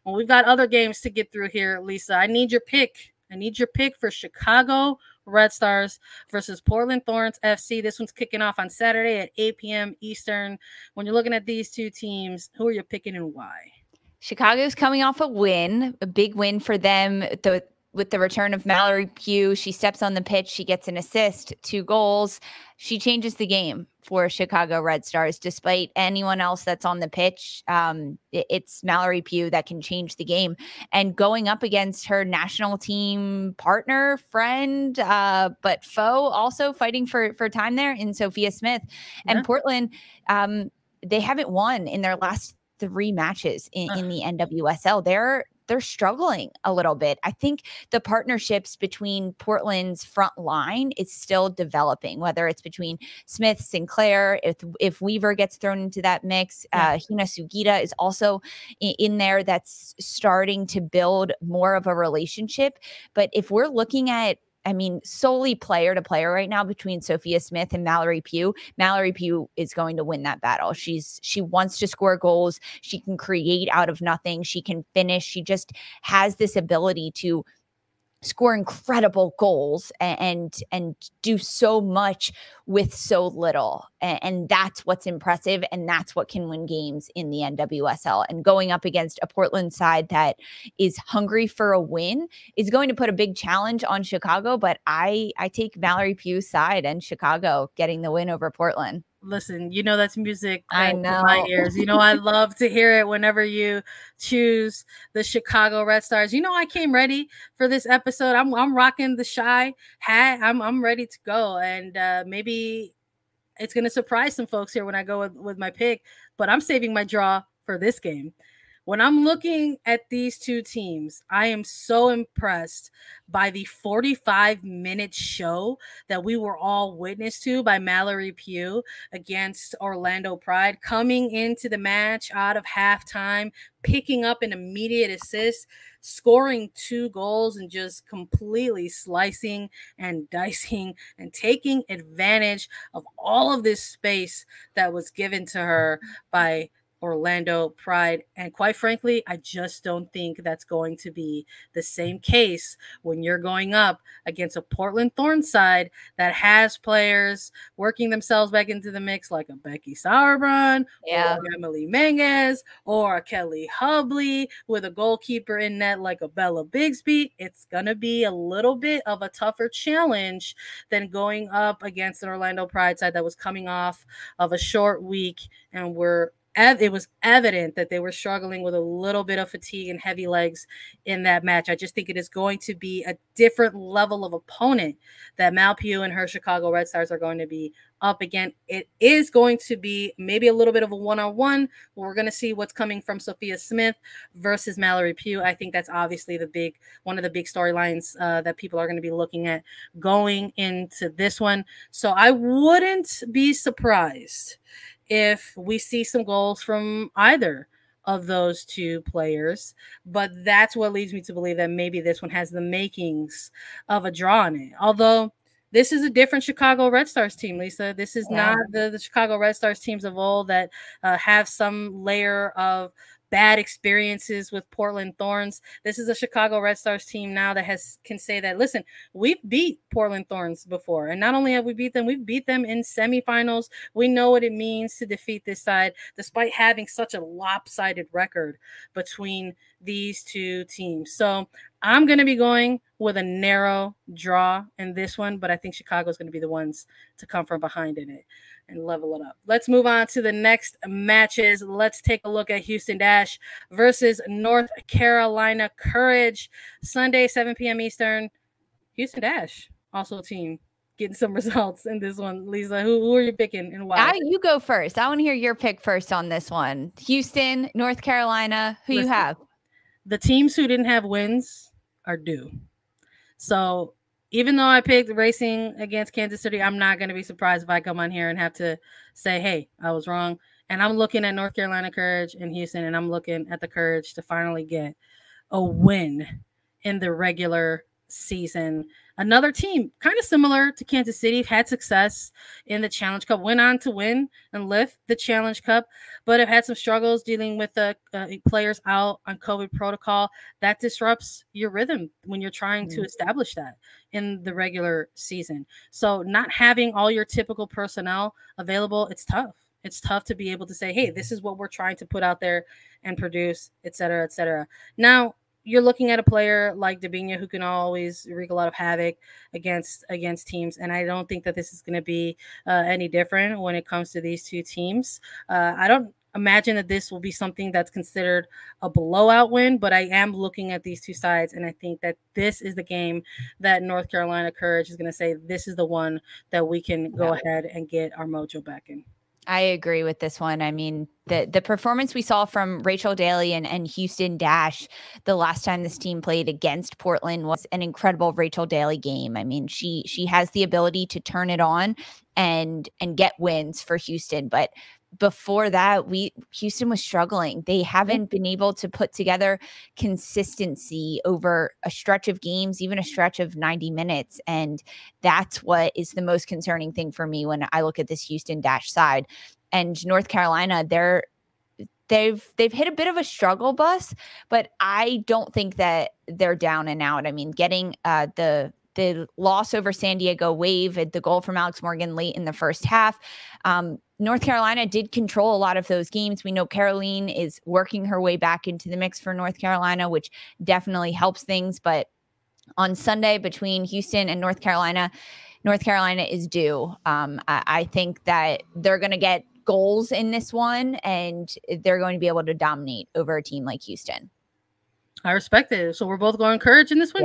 Well, we've got other games to get through here, Lisa. I need your pick. I need your pick for Chicago Red Stars versus Portland Thorns FC. This one's kicking off on Saturday at 8 p.m. Eastern. When you're looking at these two teams, who are you picking and why? Chicago's coming off a win, a big win for them. With the return of Mallory Pugh, she steps on the pitch, she gets an assist, 2 goals. She changes the game for Chicago Red Stars. Despite anyone else that's on the pitch, it's Mallory Pugh that can change the game. And going up against her national team partner, friend, but foe, also fighting for time there in Sophia Smith. Yeah. And Portland, they haven't won in their last 3 matches in the NWSL. They're struggling a little bit. I think the partnerships between Portland's front line is still developing, whether it's between Smith, Sinclair, if Weaver gets thrown into that mix, Hina Sugita is also in there. That's starting to build more of a relationship. But if we're looking at, solely player to player right now between Sophia Smith and Mallory Pugh is going to win that battle. She wants to score goals. She can create out of nothing. She can finish. She just has this ability to score incredible goals and do so much with so little. And that's what's impressive. And that's what can win games in the NWSL. And going up against a Portland side that is hungry for a win is going to put a big challenge on Chicago. But I take Mallory Pugh's side and Chicago getting the win over Portland. Listen, that's music I know. in my ears. I love to hear it whenever you choose the Chicago Red Stars. I came ready for this episode. I'm rocking the Shy hat. I'm ready to go, and maybe it's gonna surprise some folks here when I go with my pick. But I'm saving my draw for this game. When I'm looking at these two teams, I am so impressed by the 45-minute show that we were all witness to by Mallory Pugh against Orlando Pride, coming into the match out of halftime, picking up an immediate assist, scoring 2 goals, and just completely slicing and dicing and taking advantage of all of this space that was given to her by Orlando Pride. And quite frankly, I just don't think that's going to be the same case when you're going up against a Portland Thorns side that has players working themselves back into the mix like a Becky Sauerbrunn or Emily Menges or a Kelly Hubley with a goalkeeper in net like a Bella Bigsby. It's going to be a little bit of a tougher challenge than going up against an Orlando Pride side that was coming off of a short week, and it was evident that they were struggling with a little bit of fatigue and heavy legs in that match. I just think it is going to be a different level of opponent that Mal Pugh and her Chicago Red Stars are going to be up again. It is going to be maybe a little bit of a one-on-one. We're going to see what's coming from Sophia Smith versus Mallory Pugh. I think that's obviously one of the big storylines that people are going to be looking at going into this one. So I wouldn't be surprised if we see some goals from either of those two players, but that's what leads me to believe that maybe this one has the makings of a draw in it. Although this is a different Chicago Red Stars team, Lisa. This is not the Chicago Red Stars teams of old that have some layer of bad experiences with Portland Thorns. This is a Chicago Red Stars team now that can say that, listen, we've beat Portland Thorns before. And not only have we beat them in semifinals. We know what it means to defeat this side, despite having such a lopsided record between these two teams. So I'm going to be going with a narrow draw in this one, but I think Chicago is going to be the ones to come from behind in it and level it up. Let's move on to the next matches. Let's take a look at Houston Dash versus North Carolina Courage. Sunday, 7 p.m. Eastern. Houston Dash, also a team getting some results in this one. Lisa, who are you picking and why? You go first. I want to hear your pick first on this one. Houston, North Carolina, who you have? The teams who didn't have wins are due. So even though I picked Racing against Kansas City, I'm not going to be surprised if I come on here and have to say, hey, I was wrong. And I'm looking at North Carolina Courage and Houston, and I'm looking at the Courage to finally get a win in the regular season. Another team kind of similar to Kansas City had success in the Challenge Cup, went on to win and lift the Challenge Cup, but have had some struggles dealing with players out on COVID protocol. That disrupts your rhythm when you're trying to establish that in the regular season. So not having all your typical personnel available, it's tough. It's tough to be able to say, hey, this is what we're trying to put out there and produce, et cetera, et cetera. Now, you're looking at a player like Dabinia who can always wreak a lot of havoc against teams, and I don't think that this is going to be any different when it comes to these two teams. I don't imagine that this will be something that's considered a blowout win, but I am looking at these two sides, and I think that this is the game that North Carolina Courage is going to say, this is the one that we can go ahead and get our mojo back in. I agree with this one. I mean, the performance we saw from Rachel Daly and Houston Dash the last time this team played against Portland was an incredible Rachel Daly game. I mean, she has the ability to turn it on and get wins for Houston, but before that, Houston was struggling. They haven't been able to put together consistency over a stretch of games, even a stretch of 90 minutes. And that's what is the most concerning thing for me when I look at this Houston Dash side. And North Carolina, they've hit a bit of a struggle bus, but I don't think that they're down and out. I mean, getting the loss over San Diego Wave at the goal from Alex Morgan late in the first half. North Carolina did control a lot of those games. We know Caroline is working her way back into the mix for North Carolina, which definitely helps things. But on Sunday between Houston and North Carolina is due. I think that they're going to get goals in this one, and they're going to be able to dominate over a team like Houston. I respect it. So we're both going Courage in this one?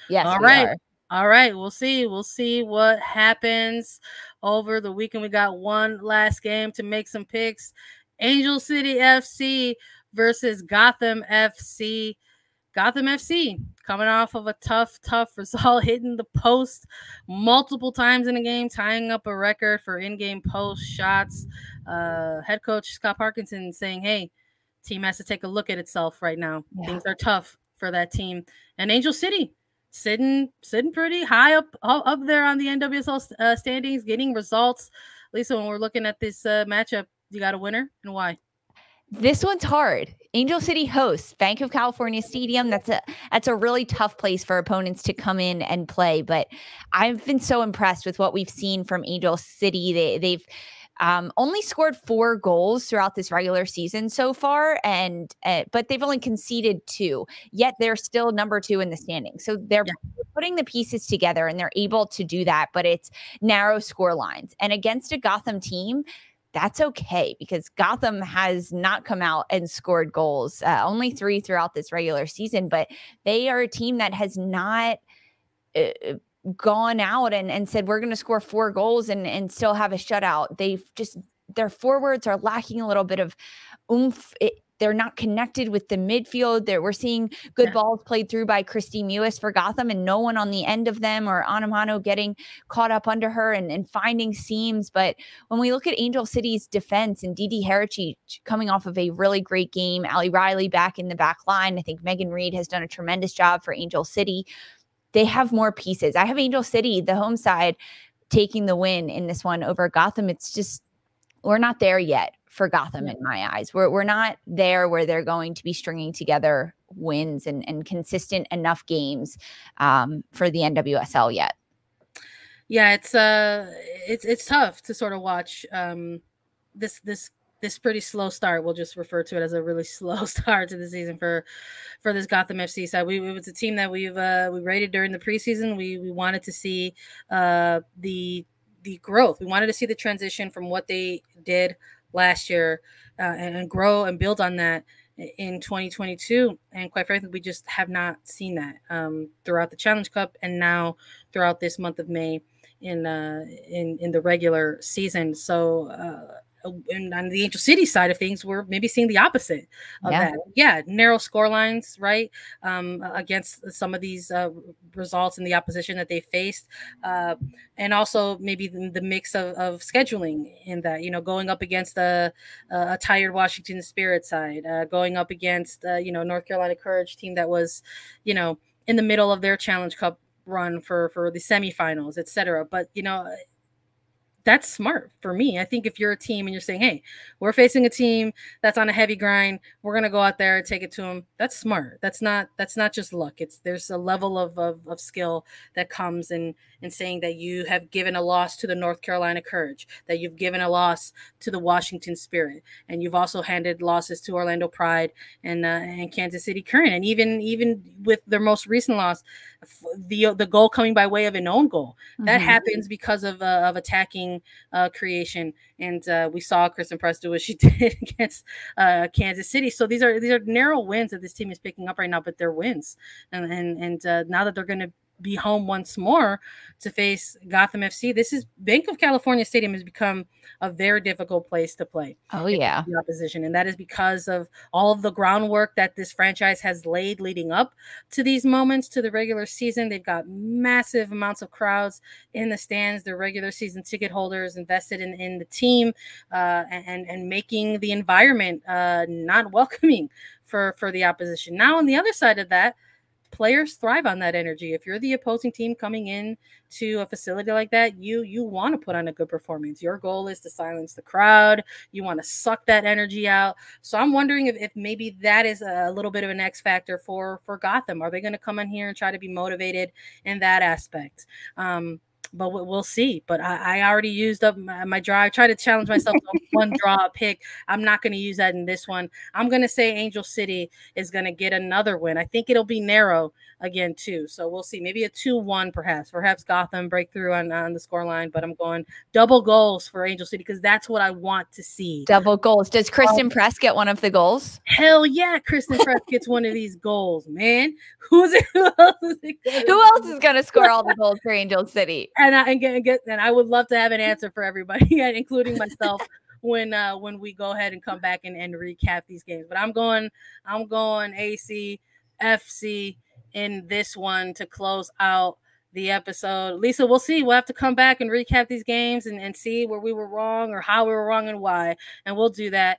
Yes. All right. All right, we'll see. We'll see what happens over the weekend. We got one last game to make some picks. Angel City FC versus Gotham FC. Gotham FC coming off of a tough result, hitting the post multiple times in a game, tying up a record for in-game post shots. Head coach Scott Parkinson saying, hey, team has to take a look at itself right now. Yeah. Things are tough for that team. And Angel City sitting pretty high up there on the NWSL standings, getting results. Lisa, when we're looking at this matchup, you got a winner, and why? This one's hard. Angel City hosts Bank of California Stadium. That's a really tough place for opponents to come in and play. But I've been so impressed with what we've seen from Angel City. They've only scored 4 goals throughout this regular season so far, but they've only conceded 2. Yet they're still number 2 in the standings. So they're putting the pieces together, and they're able to do that. But it's narrow score lines, and against a Gotham team, that's okay, because Gotham has not come out and scored goals, only 3 throughout this regular season. But they are a team that has not gone out and said, we're going to score 4 goals and still have a shutout. Their forwards are lacking a little bit of oomph. They're not connected with the midfield. We're seeing good balls played through by Christy Mewis for Gotham, and no one on the end of them, or Anamano getting caught up under her and finding seams. But when we look at Angel City's defense and Didi Herrera coming off of a really great game, Allie Riley back in the back line, I think Megan Reed has done a tremendous job for Angel City. They have more pieces. I have Angel City, the home side, taking the win in this one over Gotham. It's just, we're not there yet for Gotham in my eyes. We're not there where they're going to be stringing together wins and consistent enough games for the NWSL yet. Yeah, it's tough to sort of watch this pretty slow start. We'll just refer to it as a really slow start to the season for this Gotham FC side. It was a team that we rated during the preseason. We wanted to see the growth. We wanted to see the transition from what they did last year and grow and build on that in 2022. And quite frankly, we just have not seen that throughout the Challenge Cup and now throughout this month of May in the regular season. So and on the Angel City side of things, we're maybe seeing the opposite of that. Yeah, narrow score lines, right? Against some of these results in the opposition that they faced. And also maybe the mix of scheduling in that, going up against a tired Washington Spirit side, going up against, North Carolina Courage team that was, in the middle of their Challenge Cup run for the semifinals, etc. But that's smart for me. I think if you're a team and you're saying, hey, we're facing a team that's on a heavy grind, we're going to go out there and take it to them. That's smart. That's not just luck. There's a level of skill that comes in saying that you have given a loss to the North Carolina Courage, that you've given a loss to the Washington Spirit, and you've also handed losses to Orlando Pride and Kansas City Current. And even with their most recent loss, the goal coming by way of an own goal, that happens because of attacking creation. And we saw Kristen Press do what she did against Kansas City. So these are narrow wins that this team is picking up right now, but they're wins. And now that they're going to be home once more to face Gotham FC, Bank of California Stadium has become a very difficult place to play. Oh yeah, the opposition, and that is because of all of the groundwork that this franchise has laid leading up to these moments, to the regular season. They've got massive amounts of crowds in the stands. Their regular season ticket holders invested in the team and making the environment not welcoming for the opposition. Now, on the other side of that, players thrive on that energy. If you're the opposing team coming in to a facility like that, you want to put on a good performance. Your goal is to silence the crowd. You want to suck that energy out. So I'm wondering if maybe that is a little bit of an X factor for Gotham. Are they going to come in here and try to be motivated in that aspect? But we'll see. But I already used up my draw. I tried to challenge myself to one draw pick. I'm not going to use that in this one. I'm going to say Angel City is going to get another win. I think it'll be narrow again, too. So we'll see. Maybe a 2-1 perhaps. Perhaps Gotham breakthrough on the scoreline. But I'm going double goals for Angel City because that's what I want to see. Double goals. Does Kristen Press get one of the goals? Hell yeah, Kristen Press gets one of these goals, man. Who else is going to score all the goals for Angel City? And I would love to have an answer for everybody, including myself, when we go ahead and come back and recap these games. But I'm going AC FC in this one to close out the episode. Lisa, we'll see. We'll have to come back and recap these games and see where we were wrong or how we were wrong and why. And we'll do that